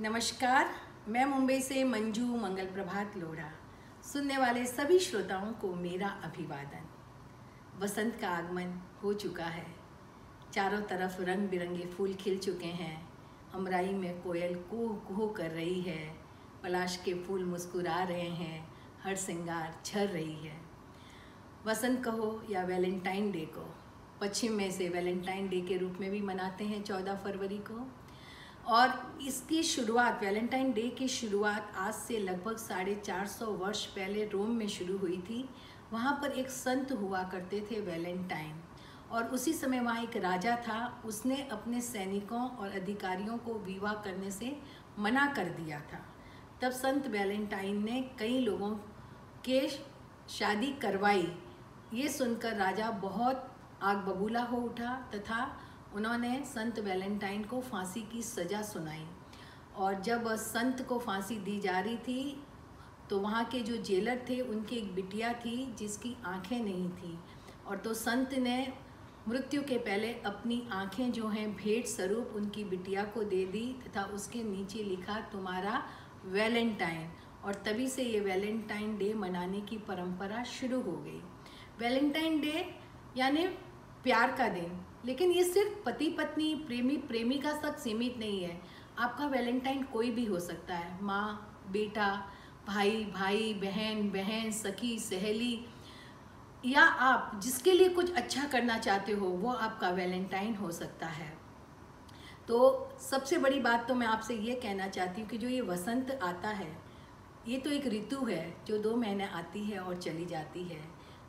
नमस्कार, मैं मुंबई से मंजू मंगल प्रभात लोढ़ा। सुनने वाले सभी श्रोताओं को मेरा अभिवादन। वसंत का आगमन हो चुका है। चारों तरफ रंग बिरंगे फूल खिल चुके हैं। अमराई में कोयल कूह कूह कर रही है। पलाश के फूल मुस्कुरा रहे हैं। हर श्रृंगार झर रही है। वसंत कहो या वैलेंटाइन डे को, पश्चिम में से वैलेंटाइन डे के रूप में भी मनाते हैं 14 फरवरी को। और इसकी शुरुआत, वैलेंटाइन डे की शुरुआत आज से लगभग 450 वर्ष पहले रोम में शुरू हुई थी। वहाँ पर एक संत हुआ करते थे वैलेंटाइन, और उसी समय वहाँ एक राजा था। उसने अपने सैनिकों और अधिकारियों को विवाह करने से मना कर दिया था। तब संत वैलेंटाइन ने कई लोगों के शादी करवाई। ये सुनकर राजा बहुत आग बबूला हो उठा तथा उन्होंने संत वैलेंटाइन को फांसी की सज़ा सुनाई। और जब संत को फांसी दी जा रही थी तो वहाँ के जो जेलर थे उनकी एक बिटिया थी जिसकी आंखें नहीं थी, और तो संत ने मृत्यु के पहले अपनी आंखें जो हैं भेंट स्वरूप उनकी बिटिया को दे दी तथा उसके नीचे लिखा तुम्हारा वैलेंटाइन। और तभी से ये वैलेंटाइन डे मनाने की परंपरा शुरू हो गई। वैलेंटाइन डे यानी प्यार का दिन, लेकिन ये सिर्फ पति पत्नी, प्रेमी प्रेमिका तक सीमित नहीं है। आपका वैलेंटाइन कोई भी हो सकता है। माँ बेटा, भाई भाई, बहन बहन, सखी सहेली, या आप जिसके लिए कुछ अच्छा करना चाहते हो वो आपका वैलेंटाइन हो सकता है। तो सबसे बड़ी बात तो मैं आपसे ये कहना चाहती हूँ कि जो ये वसंत आता है ये तो एक ऋतु है जो 2 महीने आती है और चली जाती है,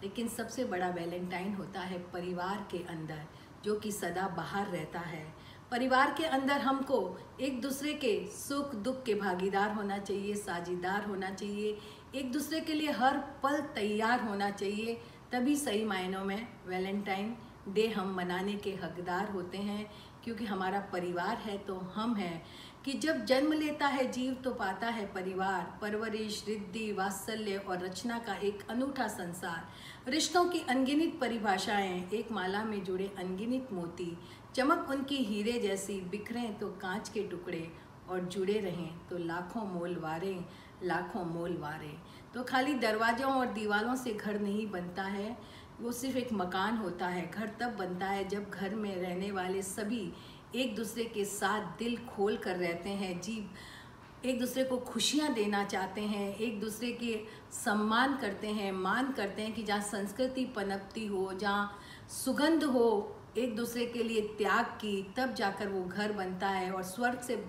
लेकिन सबसे बड़ा वैलेंटाइन होता है परिवार के अंदर, जो कि सदा बाहर रहता है। परिवार के अंदर हमको एक दूसरे के सुख दुख के भागीदार होना चाहिए, साझीदार होना चाहिए, एक दूसरे के लिए हर पल तैयार होना चाहिए। तभी सही मायनों में वैलेंटाइन डे हम मनाने के हकदार होते हैं, क्योंकि हमारा परिवार है तो हम हैं कि जब जन्म लेता है जीव तो पाता है परिवार। परवरिश, रिद्धि, वात्सल्य और रचना का एक अनूठा संसार। रिश्तों की अनगिनत परिभाषाएं, एक माला में जुड़े अनगिनत मोती। चमक उनकी हीरे जैसी, बिखरें तो कांच के टुकड़े और जुड़े रहें तो लाखों मोल वारे, लाखों मोल वारे। तो खाली दरवाज़ों और दीवारों से घर नहीं बनता है, वो सिर्फ एक मकान होता है। घर तब बनता है जब घर में रहने वाले सभी एक दूसरे के साथ दिल खोल कर रहते हैं, जीव एक दूसरे को खुशियाँ देना चाहते हैं, एक दूसरे के सम्मान करते हैं, मान करते हैं कि जहाँ संस्कृति पनपती हो, जहाँ सुगंध हो एक दूसरे के लिए त्याग की, तब जाकर वो घर बनता है। और स्वर्ग से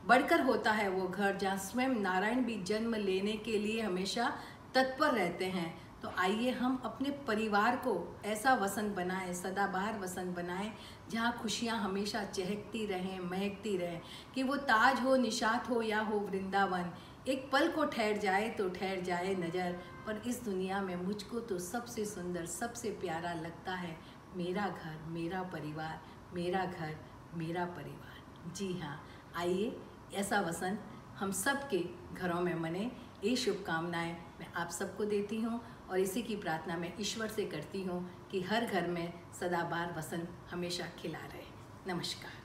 बढ़कर होता है वो घर जहाँ स्वयं नारायण भी जन्म लेने के लिए हमेशा तत्पर रहते हैं। तो आइए हम अपने परिवार को ऐसा वसंत बनाएं, सदाबहार वसंत बनाएं, जहाँ खुशियाँ हमेशा चहकती रहें, महकती रहें। कि वो ताज हो, निशात हो या हो वृंदावन, एक पल को ठहर जाए तो ठहर जाए नज़र, पर इस दुनिया में मुझको तो सबसे सुंदर, सबसे प्यारा लगता है मेरा घर, मेरा परिवार, मेरा घर, मेरा परिवार। जी हाँ, आइए ऐसा वसंत हम सब के घरों में मने। ये शुभकामनाएं मैं आप सबको देती हूँ, और इसी की प्रार्थना मैं ईश्वर से करती हूँ कि हर घर में सदाबहार वसंत हमेशा खिला रहे। नमस्कार।